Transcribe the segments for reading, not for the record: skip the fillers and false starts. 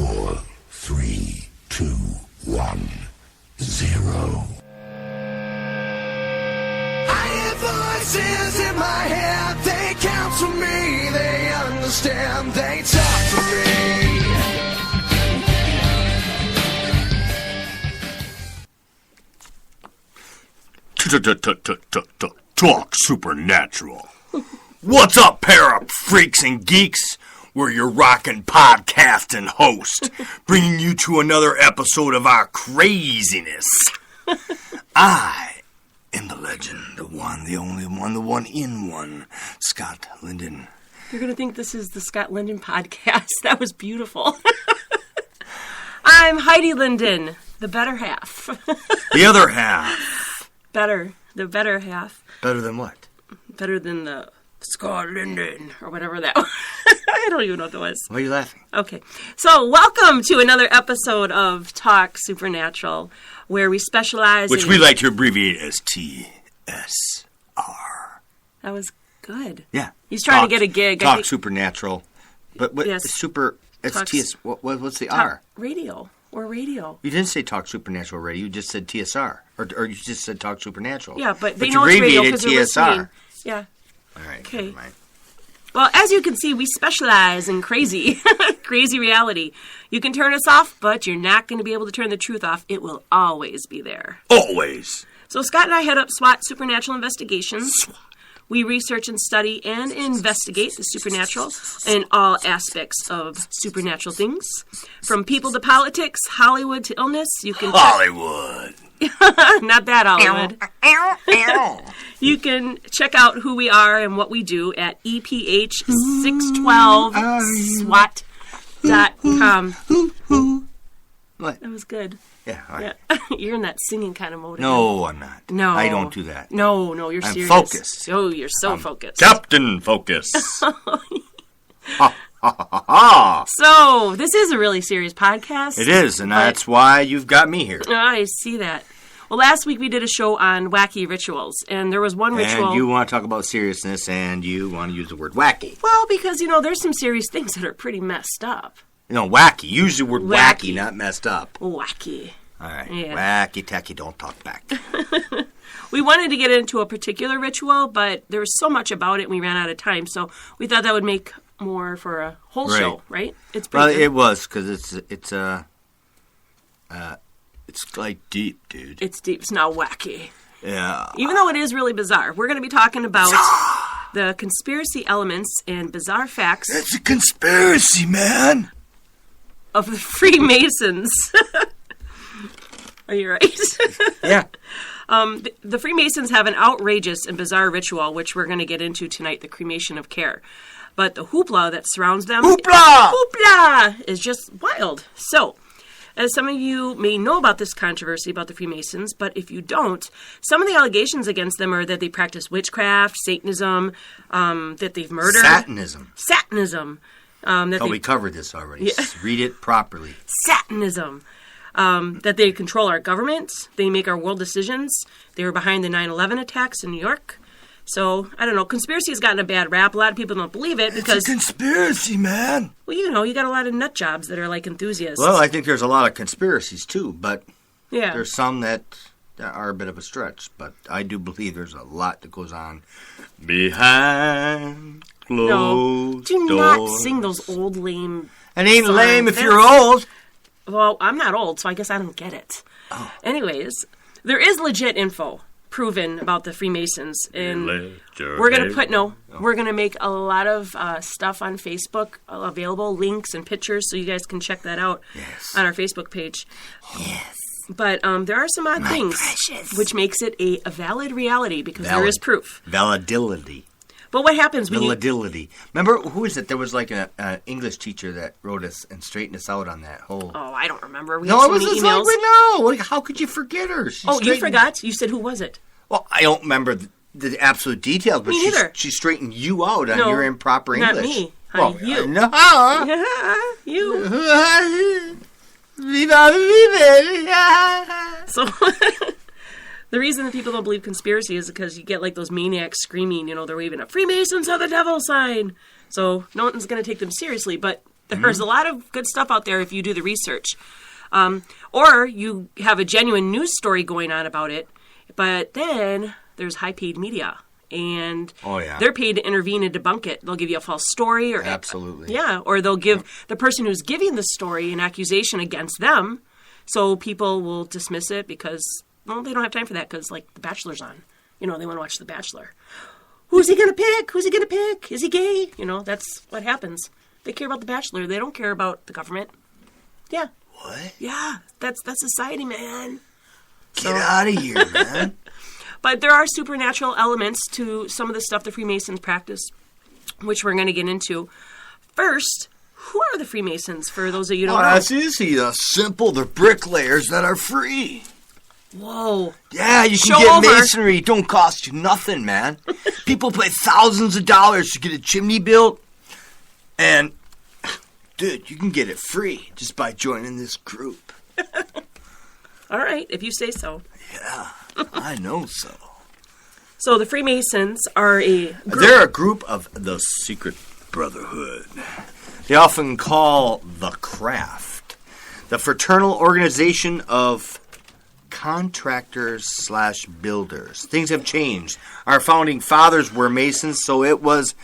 4, 3, 2, 1, 0. I hear voices in my head. They counsel me. They understand. They talk to me. Talk Supernatural. What's up, pair of freaks and geeks? We're your rockin' podcasting host, bringing you to another episode of our craziness. I am the legend, the one, the only one, the one in one, Scott Linden. You're going to think this is the Scott Linden podcast. That was beautiful. I'm Heidi Linden, the better half. The other half. Better. The better half. Better than what? Better than the Scott Linden, or whatever that was. I don't even know what that was. Why are you laughing? Okay. So, welcome to another episode of Talk Supernatural, where we specialize Which in... we like to abbreviate as TSR. That was good. Yeah. He's trying to get a gig. Talk Supernatural. But what, Yes. super... It's Talks- TS... What's the Talk R? radio. Or radio. You didn't say Talk Supernatural Radio. You just said TSR. Or you just said Talk Supernatural. Yeah, but they you know it's radio abbreviated because they're listening. Yeah. All right, Okay. never mind. Well, as you can see, we specialize in crazy, crazy reality. You can turn us off, but you're not going to be able to turn the truth off. It will always be there. Always. So Scott and I head up SWAT Supernatural Investigations. We research and study and investigate the supernatural in all aspects of supernatural things. From people to politics, Hollywood to illness, you can... Hollywood. Not that Hollywood. You can check out who we are and what we do at EP13SWAT.com. What? That was good. Yeah, all right. Yeah. You're in that singing kind of mode. No, I'm not. No. I don't do that. No, you're I'm serious. focused. Oh, you're so focused. Captain Focus. Ha, ha, ha, ha. So, this is a really serious podcast. It is, and that's why you've got me here. I see that. Well, last week we did a show on wacky rituals, and there was one ritual... And you want to talk about seriousness, and you want to use the word wacky. Well, because, there's some serious things that are pretty messed up. Wacky. Use the word wacky, not messed up. Wacky. All right. Yeah. Wacky tacky, don't talk back. We wanted to get into a particular ritual, but there was so much about it, and we ran out of time, so we thought that would make more for a whole show, right? It's pretty good. It was, because it's like deep, dude. It's deep. It's not wacky. Yeah. Even though it is really bizarre. We're going to be talking about the conspiracy elements and bizarre facts It's a conspiracy, man. of the Freemasons. Are you right? Yeah. The Freemasons have an outrageous and bizarre ritual, which we're going to get into tonight, the cremation of care. But the hoopla that surrounds them... Hoopla! Is just wild. So... As some of you may know about this controversy about the Freemasons, but if you don't, some of the allegations against them are that they practice witchcraft, Satanism, that they've murdered. Satanism. We covered this already. Yeah. Just read it properly. Satanism. That they control our government. They make our world decisions. They were behind the 9/11 attacks in New York. So, I don't know, conspiracy has gotten a bad rap. A lot of people don't believe it because... It's a conspiracy, man. Well, you got a lot of nut jobs that are like enthusiasts. Well, I think there's a lot of conspiracies, too, but yeah. there's some that are a bit of a stretch. But I do believe there's a lot that goes on behind closed do doors. not sing those old lame... It ain't songs. lame if you're old. Well, I'm not old, so I guess I don't get it. Oh. Anyways, there is legit info proven about the Freemasons, and we're going to we're going to make a lot of stuff on Facebook available, links and pictures, so you guys can check that out on our Facebook page. Yes. But there are some odd things, which makes it a valid reality, because there is proof. Validity. But what happens when Validity. Remember, who is it? There was like an English teacher that wrote us and straightened us out on that whole... Oh, I don't remember. We No, had it was so many just emails. like, no. How could you forget her? You forgot? You said who was it? Well, I don't remember the absolute details, but Me neither. she straightened you out on No, your improper English. Not me. Well, Honey, you. No. You. So, the reason that people don't believe conspiracy is because you get like those maniacs screaming, they're waving a Freemasons are the devil sign. So, no one's going to take them seriously, but There's a lot of good stuff out there if you do the research. Or you have a genuine news story going on about it, but then there's high-paid media. And they're paid to intervene and debunk it. They'll give you a false story. Or Absolutely. Yeah, or they'll give the person who's giving the story an accusation against them. So people will dismiss it because, well, they don't have time for that because, like, The Bachelor's on. They want to watch The Bachelor. Who's he going to pick? Who's he going to pick? Is he gay? That's what happens. They care about The Bachelor. They don't care about the government. Yeah. What? Yeah, that's society, man. Get out of here, man. But there are supernatural elements to some of the stuff the Freemasons practice, which we're going to get into. First, who are the Freemasons, for those of you who don't know? That's easy. Simple. They're bricklayers that are free. Whoa. Yeah, you can Show get over. masonry. It don't cost you nothing, man. People pay thousands of dollars to get a chimney built. And, dude, you can get it free just by joining this group. All right, if you say so. Yeah, I know so. So the Freemasons are a group. They're a group of the secret brotherhood. They often call the craft the fraternal organization of contractors/builders. Things have changed. Our founding fathers were Masons, so it was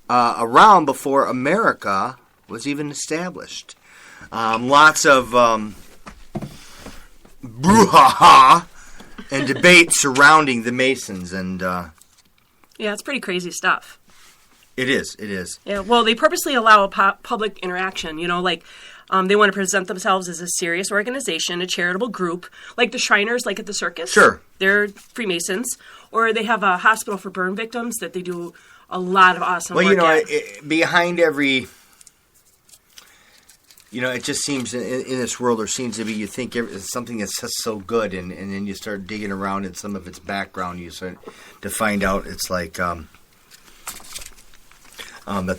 around before America was even established. Lots of brouhaha and debate surrounding the Masons, and Yeah, it's pretty crazy stuff. it is. Yeah, well, they purposely allow a public interaction, they want to present themselves as a serious organization, a charitable group, like the Shriners, like at the circus. Sure. They're Freemasons. Or they have a hospital for burn victims that they do a lot of awesome work at. Behind every... it just seems in this world there seems to be, you think something that's just so good, and then you start digging around in some of its background, you start to find out it's like that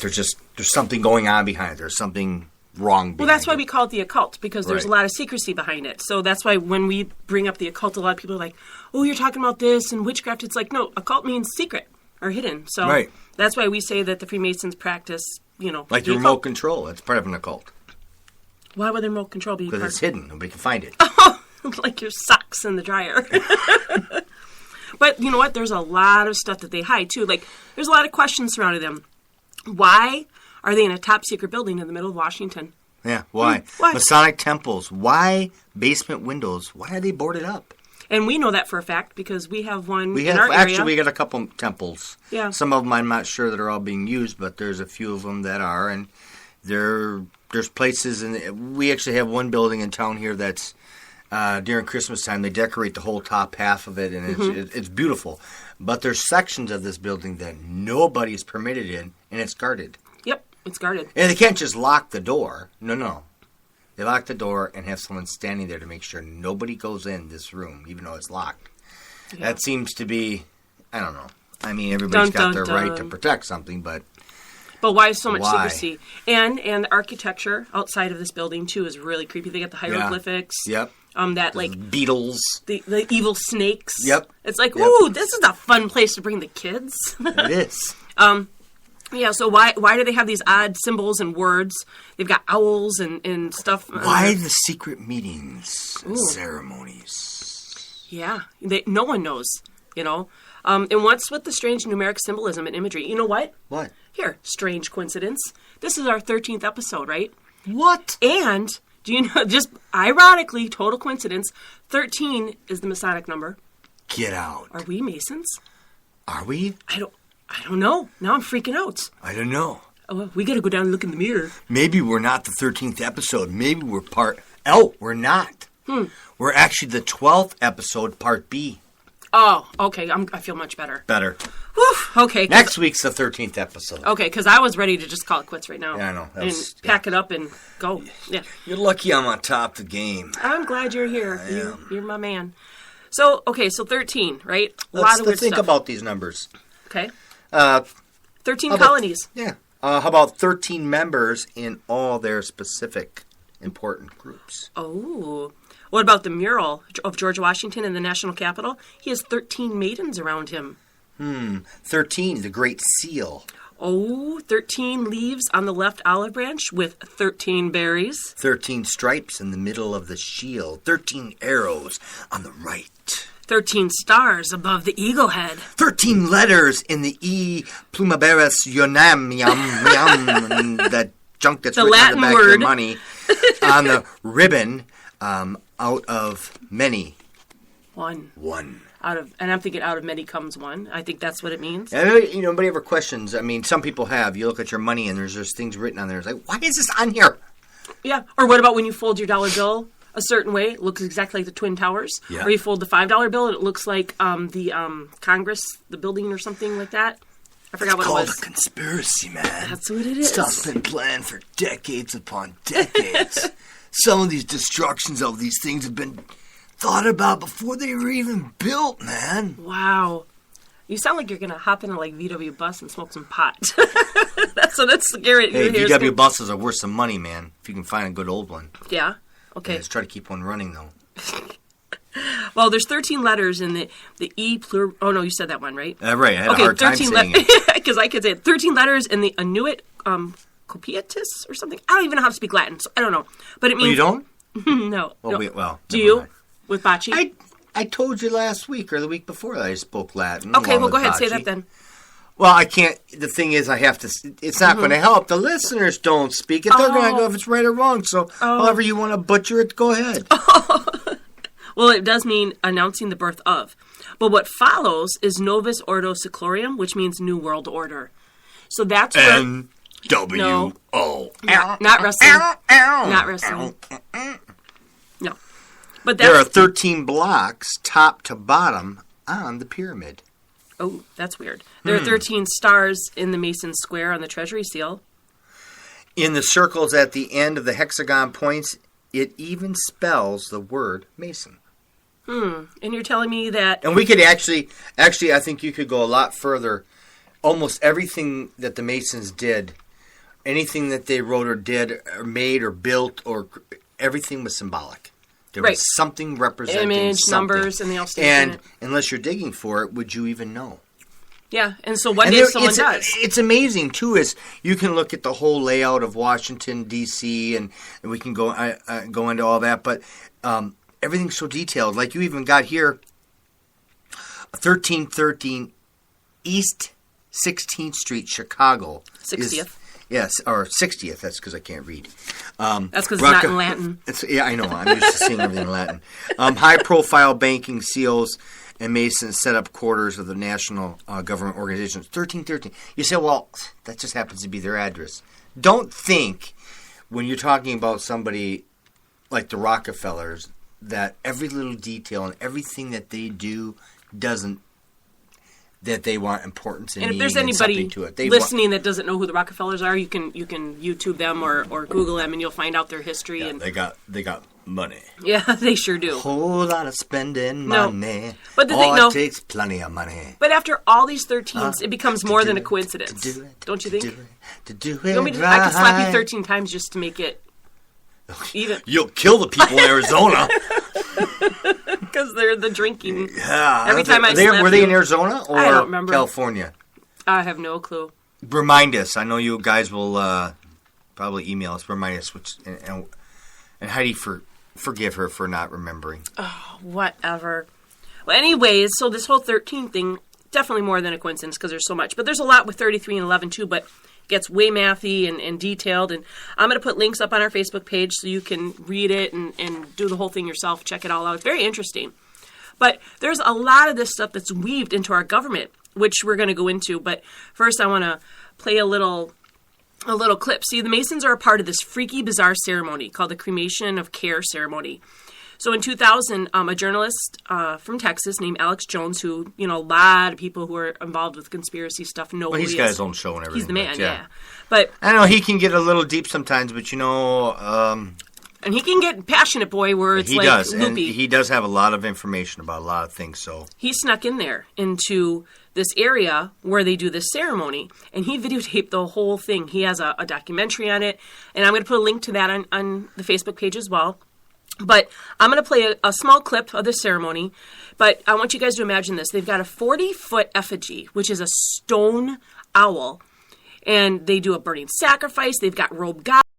there's something going on behind it. There's something wrong behind it. Well, that's why we call it the occult, because there's a lot of secrecy behind it. So that's why when we bring up the occult, a lot of people are like, oh, you're talking about this and witchcraft. It's like, no, occult means secret or hidden. So that's why we say that the Freemasons practice, like the remote control. It's part of an occult. Why would the remote control be Because it's hidden. Nobody can find it. Like your socks in the dryer. But you know what? There's a lot of stuff that they hide, too. Like, there's a lot of questions surrounding them. Why are they in a top secret building in the middle of Washington? Yeah, why? Why? Masonic temples. Why basement windows? Why are they boarded up? And we know that for a fact because we have one in our area. Actually, we got a couple temples. Yeah. Some of them I'm not sure that are all being used, but there's a few of them that are, and there's places, and we actually have one building in town here that's during Christmas time they decorate the whole top half of it, and it's beautiful. But there's sections of this building that nobody's permitted in, and it's guarded. Yep, it's guarded. And they can't just lock the door. No. They lock the door and have someone standing there to make sure nobody goes in this room, even though it's locked. Yeah. That seems to be, I don't know. I mean, everybody's got their right to protect something, but why so much secrecy? And the architecture outside of this building, too, is really creepy. They got the hieroglyphics. Yep. That, like... beetles. The evil snakes. Yep. It's like, ooh, this is a fun place to bring the kids. It is. Yeah, so why do they have these odd symbols and words? They've got owls and stuff. Why the secret meetings and ceremonies? Yeah, no one knows, And what's with the strange numeric symbolism and imagery? You know what? What? Here, strange coincidence. This is our 13th episode, right? What? And, do you know, just ironically, total coincidence, 13 is the Masonic number. Get out. Are we Masons? Are we? I don't know. Now I'm freaking out. I don't know. Oh, we gotta go down and look in the mirror. Maybe we're not the 13th episode. Maybe we're we're not. We're actually the 12th episode, part B. Oh, okay. I feel much better. Better. Whew, okay. Next week's the 13th episode. Okay, because I was ready to just call it quits right now. Yeah, I know. And pack it up and go. Yeah. You're lucky I'm on top of the game. I'm glad you're here. You're my man. So, 13, right? Let's think about these numbers. Okay. 13 about, colonies. Yeah. How about 13 members in all their specific important groups? Oh. What about the mural of George Washington in the National Capitol? He has 13 maidens around him. 13, the Great Seal. Oh, 13 leaves on the left olive branch with 13 berries. 13 stripes in the middle of the shield. 13 arrows on the right. 13 stars above the eagle head. 13 letters in the E plumaberis yonam yum that junk that's The written Latin on the back word. of your money on the ribbon out of many. One. One. And I'm thinking out of many comes one. I think that's what it means. Nobody ever questions. I mean, some people have. You look at your money and there's things written on there. It's like, why is this on here? Yeah. Or what about when you fold your dollar bill a certain way? It looks exactly like the Twin Towers. Yeah. Or you fold the $5 bill and it looks like the Congress, the building or something like that. I forgot what it was. It's called a conspiracy, man. That's what it is. Stuff's been planned for decades upon decades. Some of these destructions of these things have been thought about before they were even built, man. Wow. You sound like you're going to hop in a VW bus and smoke some pot. That's scary. Hey, VW buses are worth some money, man, if you can find a good old one. Yeah? Okay. Yeah, let's try to keep one running, though. Well, there's 13 letters in the E plur... Oh, no, you said that one, right? Right, I had a hard time saying it. Because I could say it. 13 letters in the Inuit copiatus or something. I don't even know how to speak Latin, so I don't know. But it means... you don't? No. Well, no. Do never you? mind. With bocce? I told you last week or the week before that I spoke Latin. Okay, along well, go with ahead. Say bocce. that then. Well, I can't. The thing is, I have to. It's not going to help. The listeners don't speak it. They're going to go if it's right or wrong. So, however you want to butcher it, go ahead. Well, it does mean announcing the birth of. But what follows is Novus Ordo Seclorum, which means New World Order. So that's where... NWO. Not wrestling. Not wrestling. No. But There are that's... 13 blocks, top to bottom, on the pyramid. Oh, that's weird. There are 13 stars in the Mason Square on the Treasury Seal. In the circles at the end of the hexagon points, it even spells the word Mason. And you're telling me that... And we could actually, I think you could go a lot further. Almost everything that the Masons did, anything that they wrote or did or made or built, or everything was symbolic. There was something representing image, something. numbers, and they all stay in And it. unless you're digging for it, would you even know? Yeah, and so one day someone does. It's amazing, too, is you can look at the whole layout of Washington, D.C., and we can go into all that, but everything's so detailed. Like you even got here, 1313 East 16th Street, Chicago. 60th. Yes, or 60th. That's because I can't read. That's because it's not in Latin. Yeah, I know. I'm used to seeing everything in Latin. High-profile banking seals and Masons set up quarters of the national government organizations. 1313. You say, well, that just happens to be their address. Don't think when you're talking about somebody like the Rockefellers that every little detail and everything that they do doesn't, that they want importance in. And if there's meaning and anybody something to it. listening that doesn't know who the Rockefellers are, you can YouTube them or Google them, and you'll find out their history. Yeah, and they got money. Yeah, they sure do. Whole lot of spending money. But the thing, it takes plenty of money. But after all these 13s, it becomes more than a coincidence. Don't you think? To do it You want me to, I could slap you 13 times just to make it even. You'll kill the people in Arizona. Because they're the drinking. Yeah. Every time I slap were they you- in Arizona or I don't remember. California? I have no clue. Remind us. I know you guys will probably email us. Remind us. And Heidi, forgive her for not remembering. Whatever. Well, anyways, so this whole 13 thing, definitely more than a coincidence because there's so much. But there's a lot with 33 and 11 too, but it gets way mathy and detailed. And I'm going to put links up on our Facebook page so you can read it and do the whole thing yourself. Check it all out. It's very interesting. But there's a lot of this stuff that's weaved into our government, which we're going to go into. But first I want to play a little clip. See, the Masons are a part of this freaky, bizarre ceremony called the Cremation of Care ceremony. So in 2000, a journalist from Texas named Alex Jones, who, a lot of people who are involved with conspiracy stuff know who he is. He's got his own show and everything. He's the man, but, yeah. But I know he can get a little deep sometimes, but and he can get passionate, boy, where it's he does, loopy. and he does have a lot of information about a lot of things. So he snuck in there into this area where they do this ceremony, and he videotaped the whole thing. He has a documentary on it, and I'm going to put a link to that on the Facebook page as well. But I'm going to play a small clip of the ceremony, but I want you guys to imagine this. They've got a 40-foot effigy, which is a stone owl, And they do a burning sacrifice. They've got robe gods.